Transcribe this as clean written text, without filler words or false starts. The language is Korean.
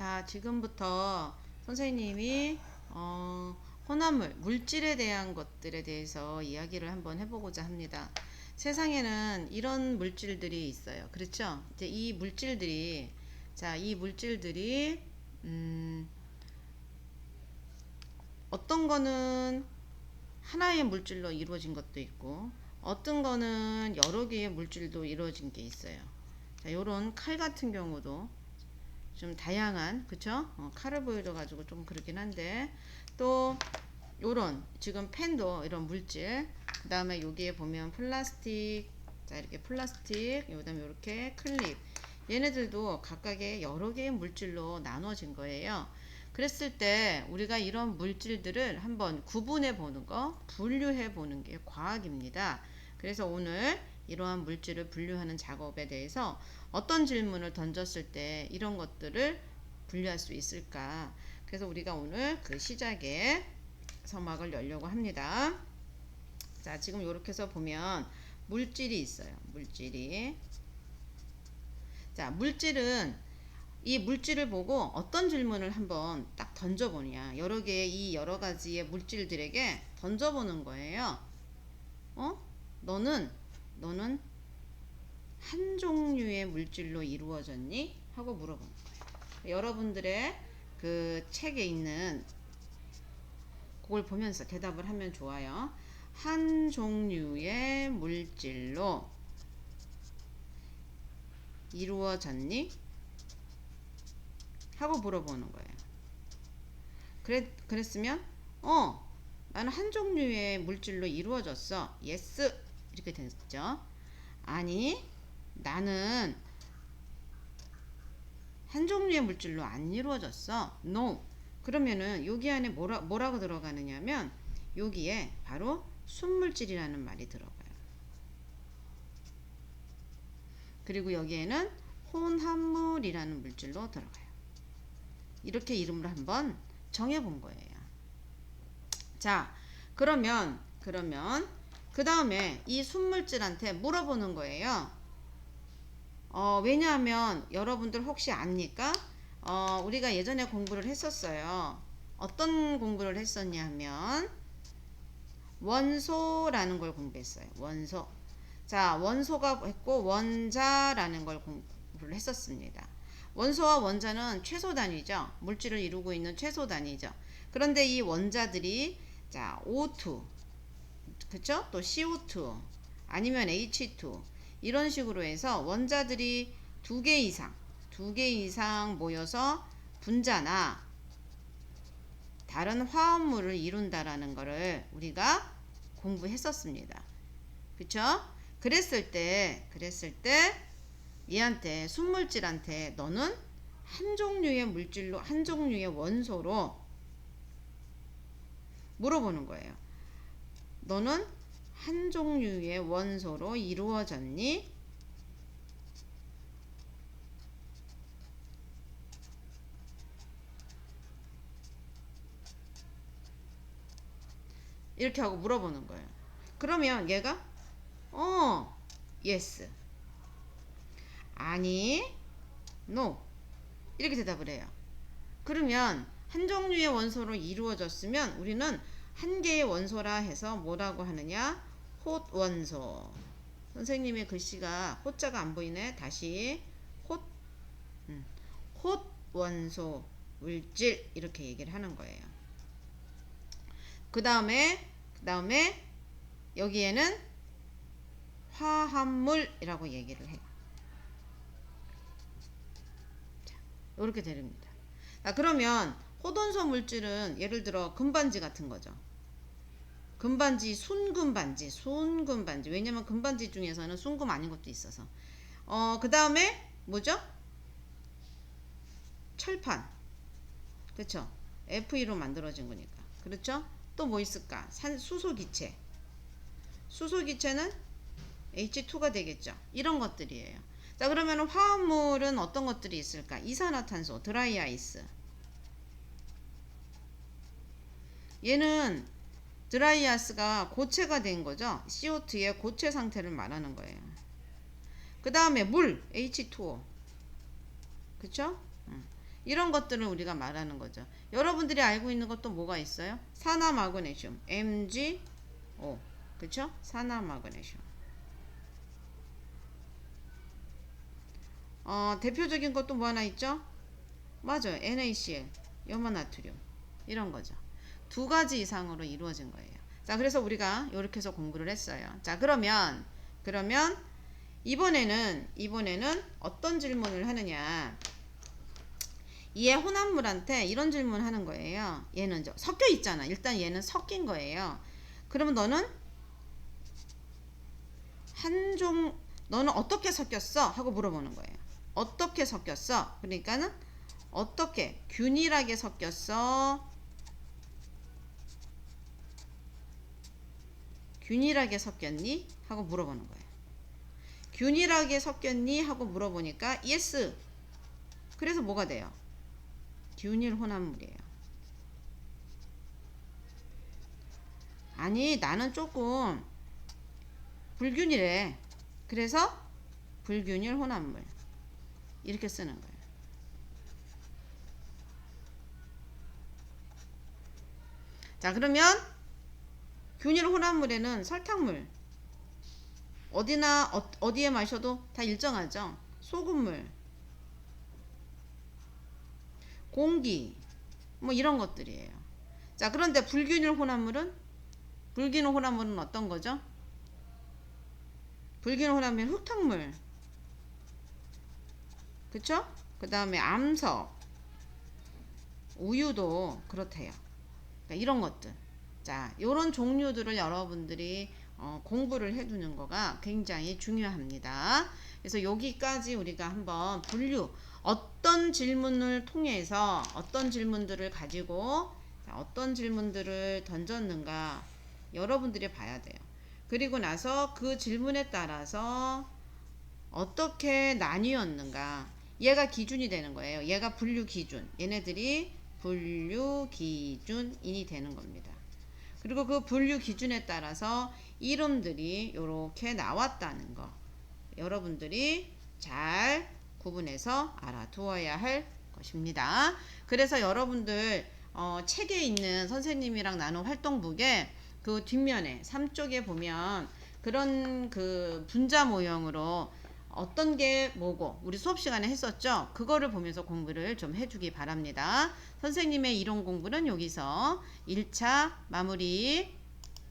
자, 지금부터 선생님이 혼합물, 물질에 대한 것들에 대해서 이야기를 한번 해보고자 합니다. 세상에는 이런 물질들이 있어요. 그렇죠? 이제 이 물질들이, 어떤 거는 하나의 물질로 이루어진 것도 있고, 어떤 거는 여러 개의 물질도 이루어진 게 있어요. 자, 요런 칼 같은 경우도 좀 다양한, 그쵸? 칼을 보여줘 가지고 좀 그렇긴 한데, 또 요런 지금 펜도 이런 물질, 그 다음에 여기에 보면 플라스틱, 자 이렇게 플라스틱, 그 다음에 이렇게 클립, 얘네들도 각각의 여러 개의 물질로 나눠진 거예요. 그랬을 때 우리가 이런 물질들을 한번 구분해 보는 거, 분류해 보는 게 과학입니다. 그래서 오늘 이러한 물질을 분류하는 작업에 대해서 어떤 질문을 던졌을 때 이런 것들을 분류할 수 있을까? 그래서 우리가 오늘 그 시작에 서막을 열려고 합니다. 자, 지금 이렇게 해서 보면 물질이 있어요. 물질이. 자, 물질은 이 물질을 보고 어떤 질문을 한번 딱 던져보냐. 여러 개의 이 여러 가지의 물질들에게 던져보는 거예요. 너는 한 종류의 물질로 이루어졌니? 하고 물어보는 거예요. 여러분들의 그 책에 있는 그걸 보면서 대답을 하면 좋아요. 한 종류의 물질로 이루어졌니? 하고 물어보는 거예요. 그랬으면 나는 한 종류의 물질로 이루어졌어. yes. 이렇게 됐죠. 아니, 나는 한 종류의 물질로 안 이루어졌어. no. 그러면은 여기 안에 뭐라고 들어가느냐면 여기에 바로 순물질이라는 말이 들어가요. 그리고 여기에는 혼합물이라는 물질로 들어가요. 이렇게 이름을 한번 정해본 거예요. 자, 그러면 그 다음에 이 순물질한테 물어보는 거예요. 왜냐하면 여러분들 혹시 압니까? 우리가 예전에 공부를 했었어요. 어떤 공부를 했었냐 하면 원소라는 걸 공부했어요. 원소. 자, 원소가 했고 원자라는 걸 공부를 했었습니다. 원소와 원자는 최소 단위죠. 물질을 이루고 있는 최소 단위죠. 그런데 이 원자들이 자, O2, 그쵸? 또 CO2, 아니면 H2 이런 식으로 해서 원자들이 두 개 이상 모여서 분자나 다른 화합물을 이룬다라는 것을 우리가 공부했었습니다. 그쵸? 그랬을 때 얘한테 순물질한테 너는 한 종류의 물질로, 한 종류의 원소로 물어보는 거예요. 너는 한 종류의 원소로 이루어졌니? 이렇게 하고 물어보는 거예요. 그러면 얘가 yes. 아니, no. 이렇게 대답을 해요. 그러면 한 종류의 원소로 이루어졌으면 우리는 한 개의 원소라 해서 뭐라고 하느냐? 홑 원소. 선생님의 글씨가 호자가 안 보이네. 다시 홑 원소 물질 이렇게 얘기를 하는 거예요. 그 다음에 여기에는 화합물이라고 얘기를 해요. 자, 이렇게 됩니다. 그러면 호돈소 물질은 예를 들어 금반지 같은 거죠. 금반지, 순금반지. 왜냐면 금반지 중에서는 순금 아닌 것도 있어서. 그 다음에 뭐죠? 철판. 그렇죠? Fe 로 만들어진 거니까. 그렇죠? 또 뭐 있을까? 수소기체. 수소기체는 H2가 되겠죠. 이런 것들이에요. 자, 그러면 화합물은 어떤 것들이 있을까? 이산화탄소, 드라이아이스. 얘는 드라이아스가 고체가 된 거죠. CO2의 고체 상태를 말하는 거예요. 그 다음에 물, H2O. 그쵸? 이런 것들을 우리가 말하는 거죠. 여러분들이 알고 있는 것도 뭐가 있어요? 산화마그네슘, MgO. 그쵸? 산화마그네슘. 대표적인 것도 뭐 하나 있죠? 맞아요. NaCl, 염화나트륨. 이런 거죠. 두 가지 이상으로 이루어진 거예요. 자, 그래서 우리가 이렇게 해서 공부를 했어요. 자, 그러면 이번에는 어떤 질문을 하느냐? 얘 혼합물한테 이런 질문 하는 거예요. 얘는 섞여 있잖아. 일단 얘는 섞인 거예요. 그러면 너는 어떻게 섞였어? 하고 물어보는 거예요. 어떻게 섞였어? 그러니까는 어떻게 균일하게 섞였어? 균일하게 섞였니? 하고 물어보는 거예요. 균일하게 섞였니? 하고 물어보니까 yes. 그래서 뭐가 돼요? 균일 혼합물이에요. 아니, 나는 조금 불균일해. 그래서 불균일 혼합물. 이렇게 쓰는 거예요. 자, 그러면 균일 혼합물에는 설탕물 어디에 마셔도 다 일정하죠. 소금물, 공기, 뭐 이런 것들이에요. 자, 그런데 불균일 혼합물은 어떤 거죠? 불균일 혼합물은 흙탕물, 그쵸? 그 다음에 암석, 우유도 그렇대요. 그러니까 이런 것들. 자, 요런 종류들을 여러분들이 공부를 해두는 거가 굉장히 중요합니다. 그래서 여기까지 우리가 한번 어떤 질문을 통해서 어떤 질문들을 가지고 어떤 질문들을 던졌는가 여러분들이 봐야 돼요. 그리고 나서 그 질문에 따라서 어떻게 나뉘었는가 얘가 기준이 되는 거예요. 얘가 분류 기준, 얘네들이 분류 기준인이 되는 겁니다. 그리고 그 분류 기준에 따라서 이름들이 이렇게 나왔다는 거 여러분들이 잘 구분해서 알아두어야 할 것입니다. 그래서 여러분들 책에 있는 선생님이랑 나눈 활동북에 그 뒷면에 3쪽에 보면 그런 그 분자 모형으로 어떤 게 뭐고 우리 수업 시간에 했었죠. 그거를 보면서 공부를 좀 해주기 바랍니다. 선생님의 이론 공부는 여기서 1차 마무리